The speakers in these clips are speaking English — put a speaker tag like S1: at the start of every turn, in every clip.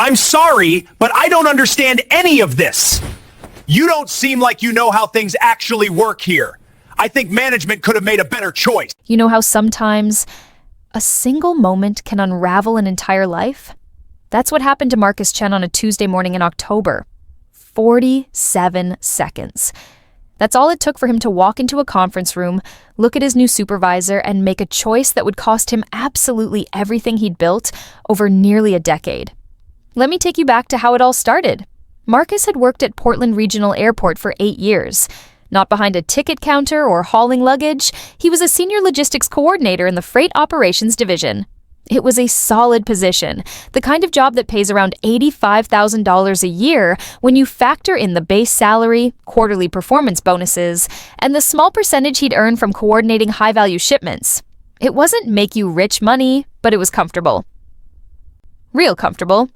S1: I'm sorry, but I don't understand any of this. You don't seem like you know how things actually work here. I think management could have made a better choice.
S2: You know how sometimes a single moment can unravel an entire life? That's what happened to Marcus Chen on a Tuesday morning in October. 47 seconds. That's all it took for him to walk into a conference room, look at his new supervisor, and make a choice that would cost him absolutely everything he'd built over nearly a decade. Let me take you back to how it all started. Marcus had worked at Portland Regional Airport for 8 years. Not behind a ticket counter or hauling luggage, he was a senior logistics coordinator in the Freight Operations Division. It was a solid position, the kind of job that pays around $85,000 a year when you factor in the base salary, quarterly performance bonuses, and the small percentage he'd earn from coordinating high-value shipments. It wasn't make-you-rich money, but it was comfortable. Real comfortable.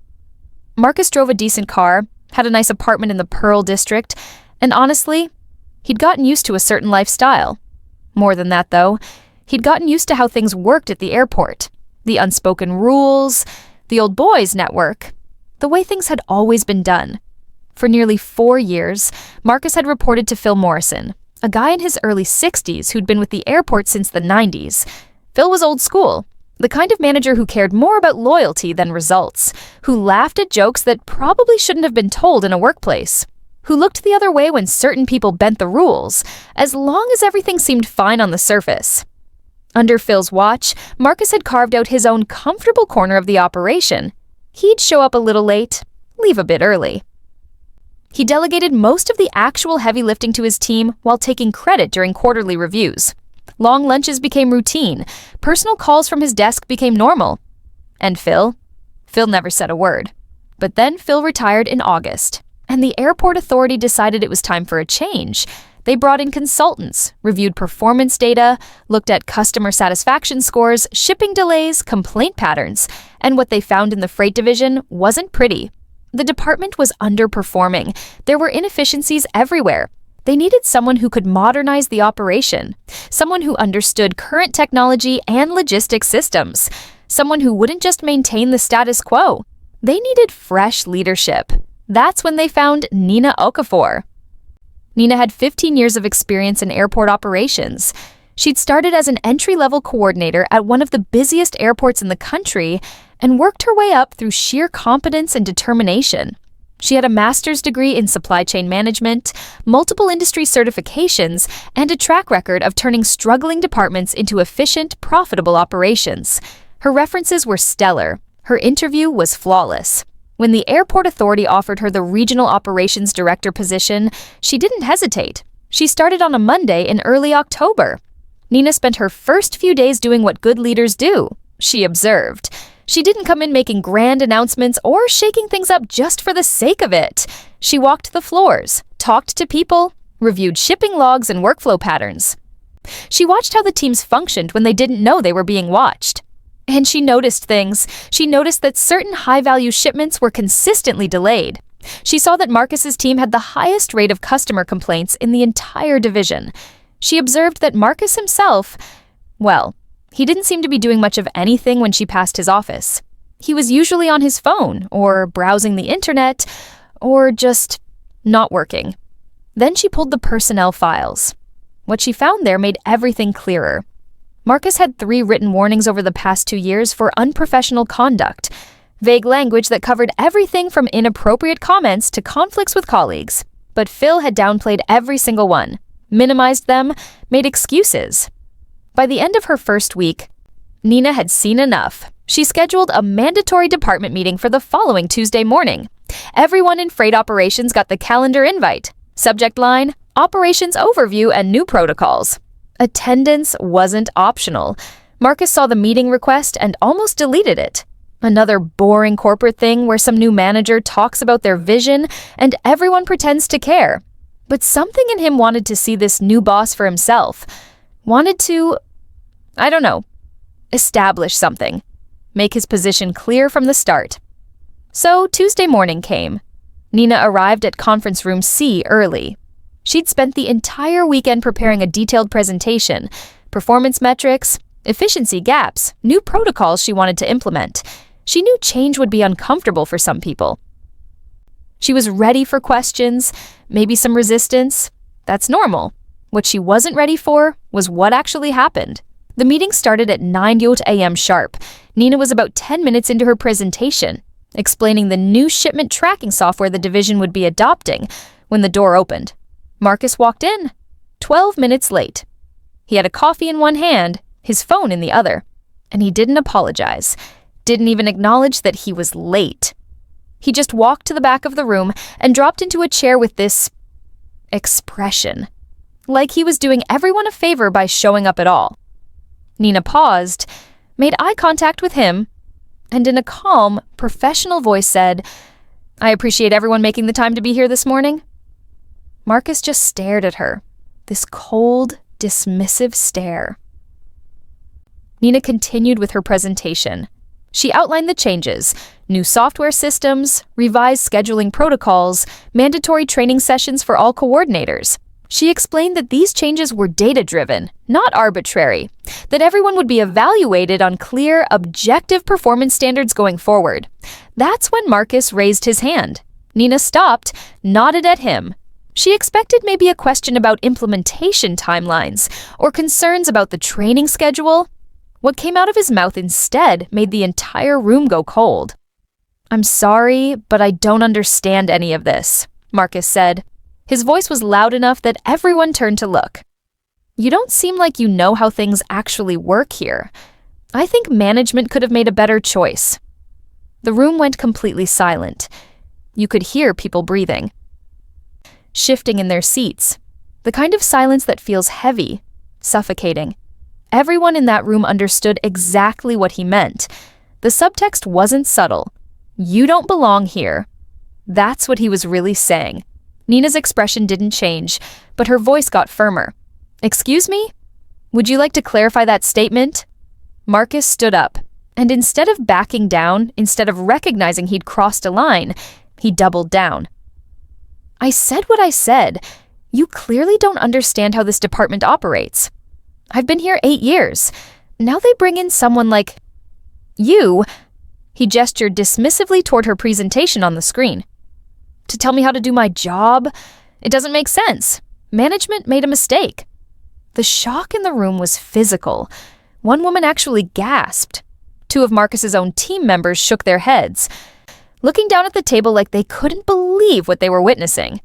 S2: Marcus drove a decent car, had a nice apartment in the Pearl District, and honestly, he'd gotten used to a certain lifestyle. More than that, though, he'd gotten used to how things worked at the airport. The unspoken rules, the old boys network, the way things had always been done. For nearly 4 years, Marcus had reported to Phil Morrison, a guy in his early 60s who'd been with the airport since the 90s. Phil was old school, the kind of manager who cared more about loyalty than results, who laughed at jokes that probably shouldn't have been told in a workplace, who looked the other way when certain people bent the rules, as long as everything seemed fine on the surface. Under Phil's watch, Marcus had carved out his own comfortable corner of the operation. He'd show up a little late, leave a bit early. He delegated most of the actual heavy lifting to his team while taking credit during quarterly reviews. Long lunches became routine. Personal calls from his desk became normal. And Phil? Phil never said a word. But then Phil retired in August, and the airport authority decided it was time for a change. They brought in consultants, reviewed performance data, looked at customer satisfaction scores, shipping delays, complaint patterns, and what they found in the freight division wasn't pretty. The department was underperforming. There were inefficiencies everywhere. They needed someone who could modernize the operation, someone who understood current technology and logistics systems, someone who wouldn't just maintain the status quo. They needed fresh leadership. That's when they found Nina Okafor. Nina had 15 years of experience in airport operations. She'd started as an entry-level coordinator at one of the busiest airports in the country and worked her way up through sheer competence and determination. She had a master's degree in supply chain management, multiple industry certifications, and a track record of turning struggling departments into efficient, profitable operations. Her references were stellar. Her interview was flawless. When the airport authority offered her the regional operations director position, she didn't hesitate. She started on a Monday in early October. Nina spent her first few days doing what good leaders do. She observed. She didn't come in making grand announcements or shaking things up just for the sake of it. She walked the floors, talked to people, reviewed shipping logs and workflow patterns. She watched how the teams functioned when they didn't know they were being watched. And she noticed things. She noticed that certain high-value shipments were consistently delayed. She saw that Marcus's team had the highest rate of customer complaints in the entire division. She observed that Marcus himself, well, he didn't seem to be doing much of anything when she passed his office. He was usually on his phone, or browsing the internet, or just not working. Then she pulled the personnel files. What she found there made everything clearer. Marcus had 3 written warnings over the past 2 years for unprofessional conduct, vague language that covered everything from inappropriate comments to conflicts with colleagues. But Phil had downplayed every single one, minimized them, made excuses. By the end of her first week, Nina had seen enough. She scheduled a mandatory department meeting for the following Tuesday morning. Everyone in freight operations got the calendar invite. Subject line, operations overview and new protocols. Attendance wasn't optional. Marcus saw the meeting request and almost deleted it. Another boring corporate thing where some new manager talks about their vision and everyone pretends to care. But something in him wanted to see this new boss for himself. Wanted to, establish something. Make his position clear from the start. So Tuesday morning came. Nina arrived at conference room C early. She'd spent the entire weekend preparing a detailed presentation, performance metrics, efficiency gaps, new protocols she wanted to implement. She knew change would be uncomfortable for some people. She was ready for questions, maybe some resistance. That's normal. What she wasn't ready for was what actually happened. The meeting started at 9 a.m. sharp. Nina was about 10 minutes into her presentation, explaining the new shipment tracking software the division would be adopting when the door opened. Marcus walked in, 12 minutes late. He had a coffee in one hand, his phone in the other, and he didn't apologize, didn't even acknowledge that he was late. He just walked to the back of the room and dropped into a chair with this expression, like he was doing everyone a favor by showing up at all. Nina paused, made eye contact with him, and in a calm, professional voice said, "I appreciate everyone making the time to be here this morning." Marcus just stared at her, this cold, dismissive stare. Nina continued with her presentation. She outlined the changes: new software systems, revised scheduling protocols, mandatory training sessions for all coordinators. She explained that these changes were data-driven, not arbitrary, that everyone would be evaluated on clear, objective performance standards going forward. That's when Marcus raised his hand. Nina stopped, nodded at him. She expected maybe a question about implementation timelines or concerns about the training schedule. What came out of his mouth instead made the entire room go cold. "I'm sorry, but I don't understand any of this," Marcus said. His voice was loud enough that everyone turned to look. "You don't seem like you know how things actually work here. I think management could have made a better choice." The room went completely silent. You could hear people breathing, shifting in their seats, the kind of silence that feels heavy, suffocating. Everyone in that room understood exactly what he meant. The subtext wasn't subtle. You don't belong here. That's what he was really saying. Nina's expression didn't change, but her voice got firmer. "Excuse me? Would you like to clarify that statement?" Marcus stood up, and instead of backing down, instead of recognizing he'd crossed a line, he doubled down. "I said what I said. You clearly don't understand how this department operates. I've been here 8 years. Now they bring in someone like you." He gestured dismissively toward her presentation on the screen. "To tell me how to do my job? It doesn't make sense. Management made a mistake." The shock in the room was physical. One woman actually gasped. 2 of Marcus's own team members shook their heads, looking down at the table like they couldn't believe what they were witnessing.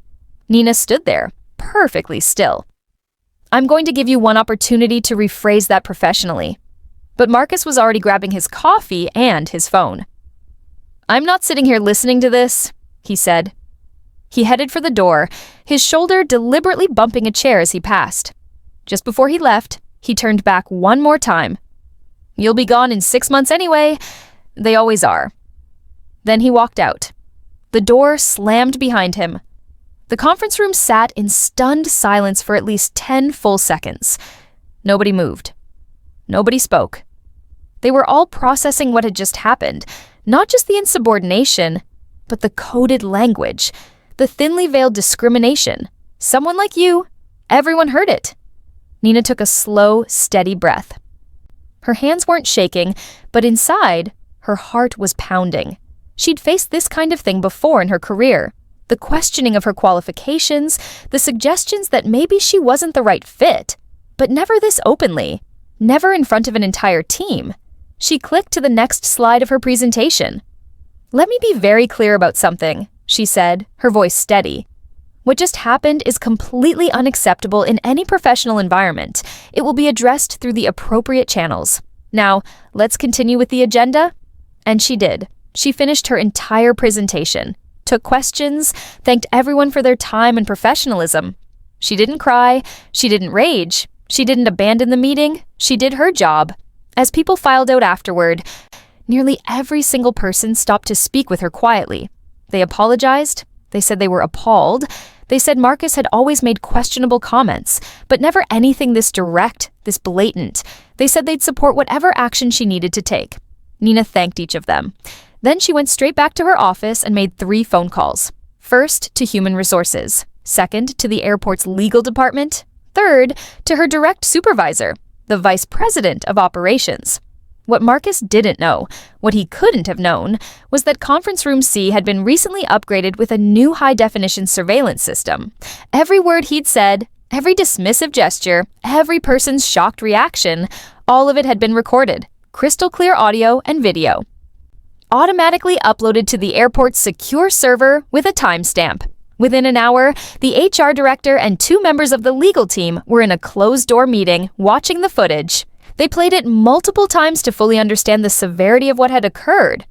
S2: Nina stood there, perfectly still. "I'm going to give you one opportunity to rephrase that professionally." But Marcus was already grabbing his coffee and his phone. "I'm not sitting here listening to this," he said. He headed for the door, his shoulder deliberately bumping a chair as he passed. Just before he left, he turned back one more time. "You'll be gone in 6 months anyway. They always are." Then he walked out. The door slammed behind him. The conference room sat in stunned silence for at least 10 full seconds. Nobody moved. Nobody spoke. They were all processing what had just happened, not just the insubordination, but the coded language, the thinly veiled discrimination. "Someone like you." Everyone heard it. Nina took a slow, steady breath. Her hands weren't shaking, but inside, her heart was pounding. She'd faced this kind of thing before in her career. The questioning of her qualifications, the suggestions that maybe she wasn't the right fit, but never this openly, never in front of an entire team. She clicked to the next slide of her presentation. "Let me be very clear about something," she said, her voice steady. "What just happened is completely unacceptable in any professional environment. It will be addressed through the appropriate channels. Now, let's continue with the agenda." And she did. She finished her entire presentation, took questions, thanked everyone for their time and professionalism. She didn't cry, she didn't rage, she didn't abandon the meeting, she did her job. As people filed out afterward, nearly every single person stopped to speak with her quietly. They apologized, they said they were appalled, they said Marcus had always made questionable comments, but never anything this direct, this blatant. They said they'd support whatever action she needed to take. Nina thanked each of them. Then she went straight back to her office and made 3 phone calls. First, to Human Resources. Second, to the airport's legal department. Third, to her direct supervisor, the Vice President of Operations. What Marcus didn't know, what he couldn't have known, was that Conference Room C had been recently upgraded with a new high-definition surveillance system. Every word he'd said, every dismissive gesture, every person's shocked reaction, all of it had been recorded, crystal clear audio and video, automatically uploaded to the airport's secure server with a timestamp. Within an hour, the HR director and 2 members of the legal team were in a closed-door meeting watching the footage. They played it multiple times to fully understand the severity of what had occurred.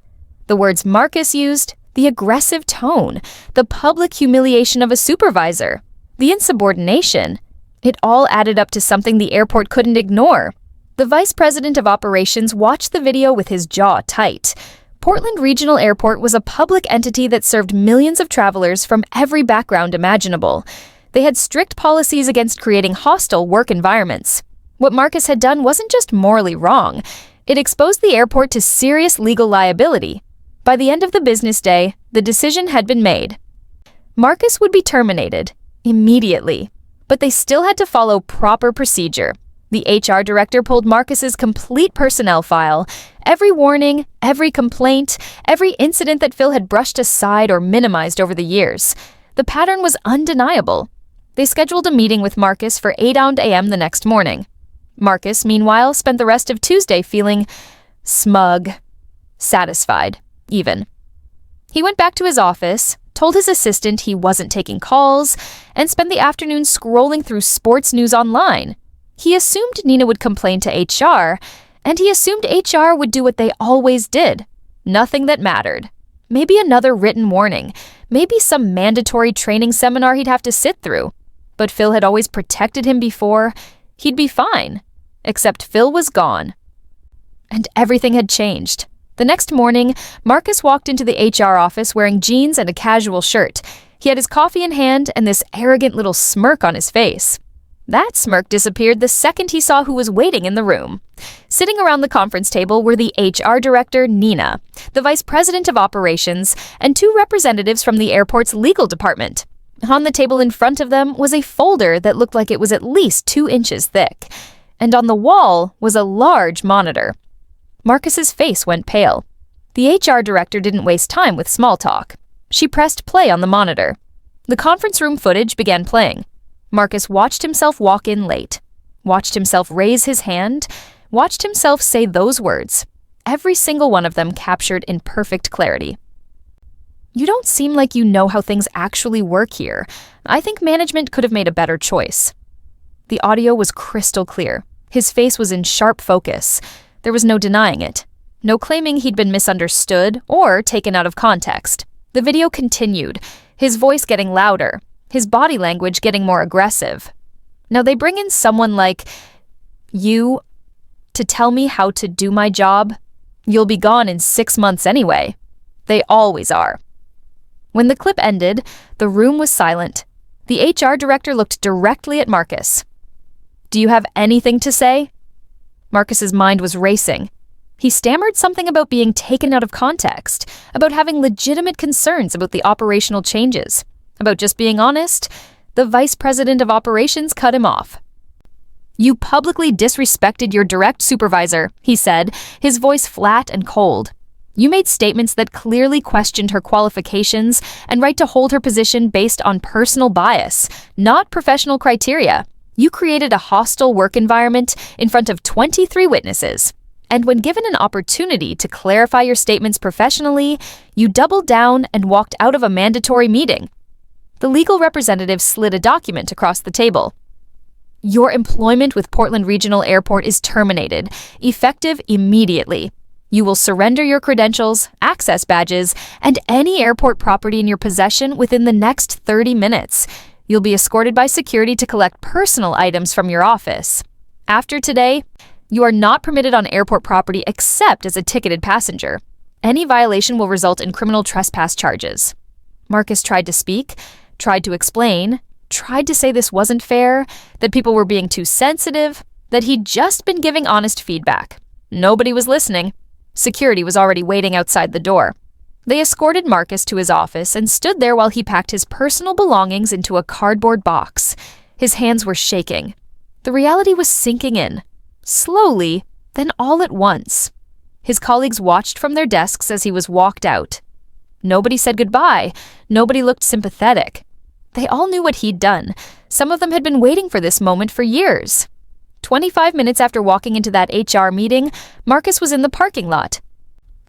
S2: The words Marcus used, the aggressive tone, the public humiliation of a supervisor, the insubordination. It all added up to something the airport couldn't ignore. The vice president of operations watched the video with his jaw tight. Portland Regional Airport was a public entity that served millions of travelers from every background imaginable. They had strict policies against creating hostile work environments. What Marcus had done wasn't just morally wrong. It exposed the airport to serious legal liability. By the end of the business day, the decision had been made. Marcus would be terminated immediately, but they still had to follow proper procedure. The HR director pulled Marcus's complete personnel file, every warning, every complaint, every incident that Phil had brushed aside or minimized over the years. The pattern was undeniable. They scheduled a meeting with Marcus for 8 a.m. the next morning. Marcus, meanwhile, spent the rest of Tuesday feeling smug, satisfied, even. He went back to his office, told his assistant he wasn't taking calls, and spent the afternoon scrolling through sports news online. He assumed Nina would complain to HR, and he assumed HR would do what they always did. Nothing that mattered. Maybe another written warning. Maybe some mandatory training seminar he'd have to sit through. But Phil had always protected him before. He'd be fine. Except Phil was gone. And everything had changed. The next morning, Marcus walked into the HR office wearing jeans and a casual shirt. He had his coffee in hand and this arrogant little smirk on his face. That smirk disappeared the second he saw who was waiting in the room. Sitting around the conference table were the HR director, Nina, the vice president of operations, and 2 representatives from the airport's legal department. On the table in front of them was a folder that looked like it was at least 2 inches thick. And on the wall was a large monitor. Marcus's face went pale. The HR director didn't waste time with small talk. She pressed play on the monitor. The conference room footage began playing. Marcus watched himself walk in late, watched himself raise his hand, watched himself say those words, every single one of them captured in perfect clarity. "You don't seem like you know how things actually work here. I think management could have made a better choice." The audio was crystal clear. His face was in sharp focus. There was no denying it. No claiming he'd been misunderstood or taken out of context. The video continued, his voice getting louder, his body language getting more aggressive. Now they bring in someone like you to tell me how to do my job. You'll be gone in 6 months anyway. They always are. When the clip ended, the room was silent. The HR director looked directly at Marcus. "Do you have anything to say?" Marcus's mind was racing. He stammered something about being taken out of context, about having legitimate concerns about the operational changes, about just being honest. The vice president of operations cut him off. "You publicly disrespected your direct supervisor," he said, his voice flat and cold. "You made statements that clearly questioned her qualifications and right to hold her position based on personal bias, not professional criteria. You created a hostile work environment in front of 23 witnesses. And when given an opportunity to clarify your statements professionally, you doubled down and walked out of a mandatory meeting." The legal representative slid a document across the table. "Your employment with Portland Regional Airport is terminated, effective immediately. You will surrender your credentials, access badges, and any airport property in your possession within the next 30 minutes. You'll be escorted by security to collect personal items from your office. After today, you are not permitted on airport property except as a ticketed passenger. Any violation will result in criminal trespass charges." Marcus tried to speak, tried to explain, tried to say this wasn't fair, that people were being too sensitive, that he'd just been giving honest feedback. Nobody was listening. Security was already waiting outside the door. They escorted Marcus to his office and stood there while he packed his personal belongings into a cardboard box. His hands were shaking. The reality was sinking in. Slowly, then all at once. His colleagues watched from their desks as he was walked out. Nobody said goodbye. Nobody looked sympathetic. They all knew what he'd done. Some of them had been waiting for this moment for years. 25 minutes after walking into that HR meeting, Marcus was in the parking lot.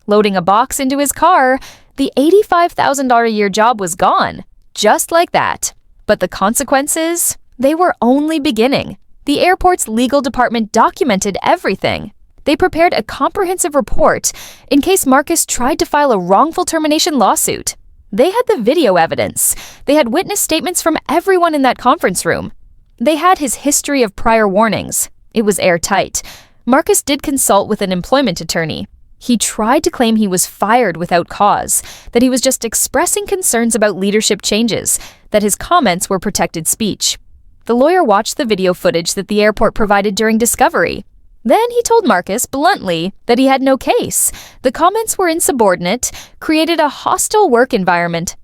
S2: Loading a box into his car, the $85,000 a year job was gone. Just like that. But the consequences? They were only beginning. The airport's legal department documented everything. They prepared a comprehensive report in case Marcus tried to file a wrongful termination lawsuit. They had the video evidence. They had witness statements from everyone in that conference room. They had his history of prior warnings. It was airtight. Marcus did consult with an employment attorney. He tried to claim he was fired without cause, that he was just expressing concerns about leadership changes, that his comments were protected speech. The lawyer watched the video footage that the airport provided during discovery. Then he told Marcus bluntly that he had no case. The comments were insubordinate, created a hostile work environment,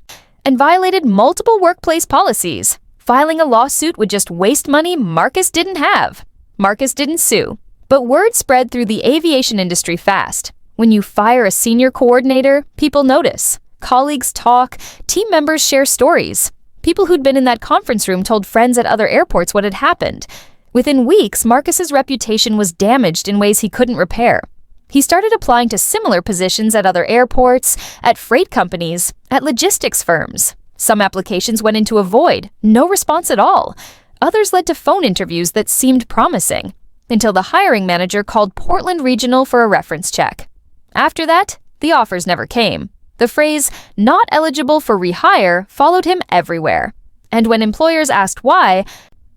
S2: and violated multiple workplace policies. Filing a lawsuit would just waste money Marcus didn't have. Marcus didn't sue. But word spread through the aviation industry fast. When you fire a senior coordinator, people notice. Colleagues talk, team members share stories. People who'd been in that conference room told friends at other airports what had happened. Within weeks, Marcus's reputation was damaged in ways he couldn't repair. He started applying to similar positions at other airports, at freight companies, at logistics firms. Some applications went into a void, no response at all. Others led to phone interviews that seemed promising, until the hiring manager called Portland Regional for a reference check. After that, the offers never came. The phrase, "not eligible for rehire," followed him everywhere. And when employers asked why,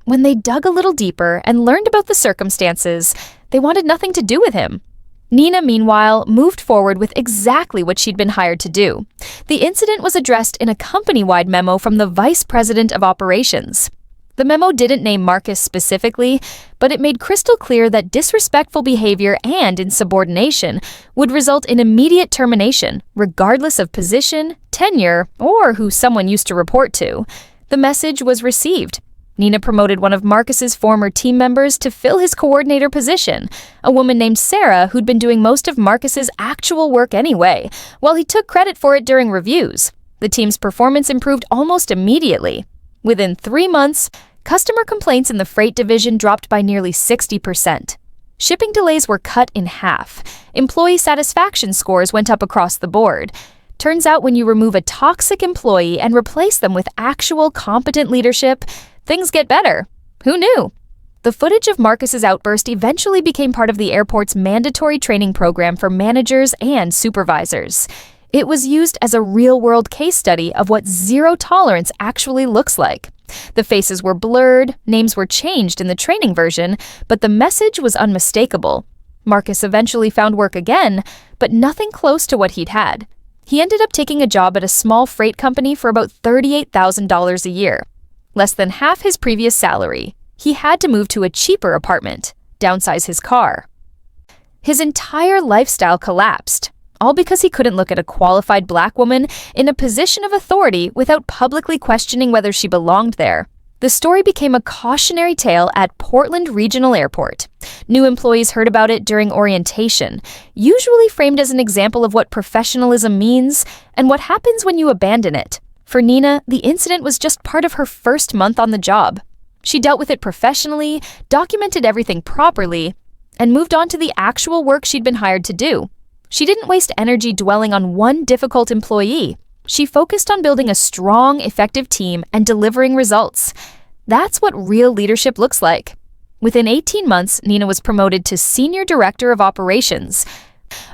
S2: when they dug a little deeper and learned about the circumstances, they wanted nothing to do with him. Nina, meanwhile, moved forward with exactly what she'd been hired to do. The incident was addressed in a company-wide memo from the Vice President of Operations. The memo didn't name Marcus specifically, but it made crystal clear that disrespectful behavior and insubordination would result in immediate termination, regardless of position, tenure, or who someone used to report to. The message was received. Nina promoted one of Marcus's former team members to fill his coordinator position, a woman named Sarah who'd been doing most of Marcus's actual work anyway, while he took credit for it during reviews. The team's performance improved almost immediately. Within 3 months, customer complaints in the freight division dropped by nearly 60%. Shipping delays were cut in half. Employee satisfaction scores went up across the board. Turns out when you remove a toxic employee and replace them with actual competent leadership, things get better. Who knew? The footage of Marcus's outburst eventually became part of the airport's mandatory training program for managers and supervisors. It was used as a real-world case study of what zero tolerance actually looks like. The faces were blurred, names were changed in the training version, but the message was unmistakable. Marcus eventually found work again, but nothing close to what he'd had. He ended up taking a job at a small freight company for about $38,000 a year. Less than half his previous salary. He had to move to a cheaper apartment, downsize his car. His entire lifestyle collapsed, all because he couldn't look at a qualified black woman in a position of authority without publicly questioning whether she belonged there. The story became a cautionary tale at Portland Regional Airport. New employees heard about it during orientation, usually framed as an example of what professionalism means and what happens when you abandon it. For Nina, the incident was just part of her first month on the job. She dealt with it professionally, documented everything properly, and moved on to the actual work she'd been hired to do. She didn't waste energy dwelling on one difficult employee. She focused on building a strong, effective team and delivering results. That's what real leadership looks like. Within 18 months, Nina was promoted to Senior Director of Operations,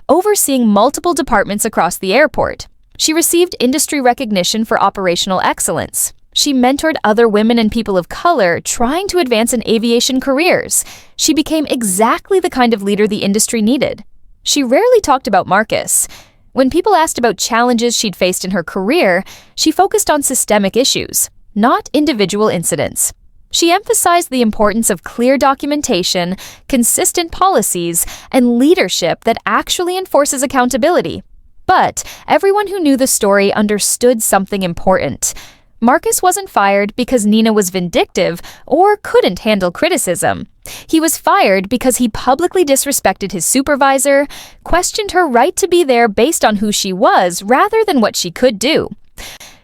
S2: overseeing multiple departments across the airport. She received industry recognition for operational excellence. She mentored other women and people of color trying to advance in aviation careers. She became exactly the kind of leader the industry needed. She rarely talked about Marcus. When people asked about challenges she'd faced in her career, she focused on systemic issues, not individual incidents. She emphasized the importance of clear documentation, consistent policies, and leadership that actually enforces accountability. But everyone who knew the story understood something important. Marcus wasn't fired because Nina was vindictive or couldn't handle criticism. He was fired because he publicly disrespected his supervisor, questioned her right to be there based on who she was rather than what she could do,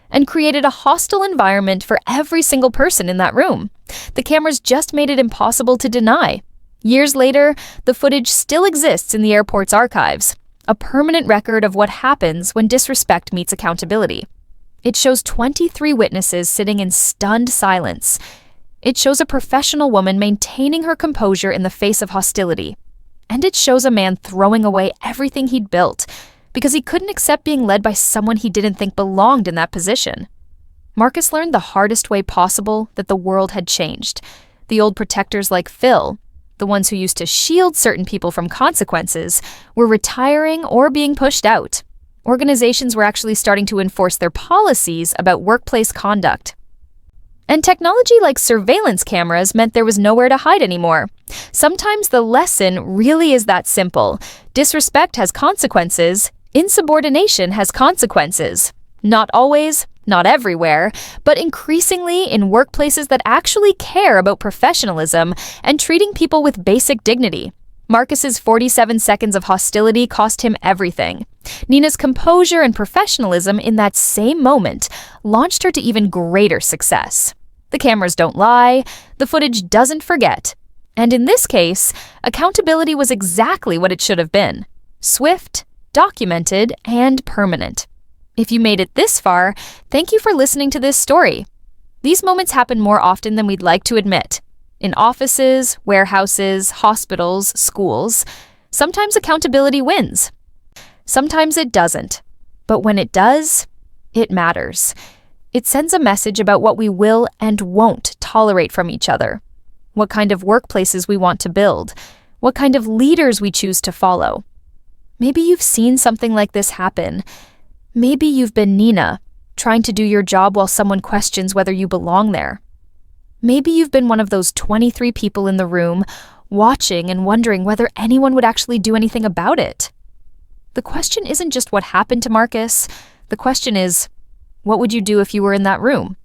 S2: and created a hostile environment for every single person in that room. The cameras just made it impossible to deny. Years later, the footage still exists in the airport's archives, a permanent record of what happens when disrespect meets accountability. It shows 23 witnesses sitting in stunned silence. It shows a professional woman maintaining her composure in the face of hostility. And it shows a man throwing away everything he'd built because he couldn't accept being led by someone he didn't think belonged in that position. Marcus learned the hardest way possible that the world had changed. The old protectors like Phil, the ones who used to shield certain people from consequences, were retiring or being pushed out. Organizations were actually starting to enforce their policies about workplace conduct. And technology like surveillance cameras meant there was nowhere to hide anymore. Sometimes the lesson really is that simple. Disrespect has consequences. Insubordination has consequences. Not always, not everywhere, but increasingly in workplaces that actually care about professionalism and treating people with basic dignity. Marcus's 47 seconds of hostility cost him everything. Nina's composure and professionalism in that same moment launched her to even greater success. The cameras don't lie, the footage doesn't forget. And in this case, accountability was exactly what it should have been. Swift, documented, and permanent. If you made it this far, thank you for listening to this story. These moments happen more often than we'd like to admit. In offices, warehouses, hospitals, schools, sometimes accountability wins. Sometimes it doesn't. But when it does, it matters. It sends a message about what we will and won't tolerate from each other, what kind of workplaces we want to build, what kind of leaders we choose to follow. Maybe you've seen something like this happen. Maybe you've been Nina, trying to do your job while someone questions whether you belong there. Maybe you've been one of those 23 people in the room, watching and wondering whether anyone would actually do anything about it. The question isn't just what happened to Marcus. The question is, what would you do if you were in that room?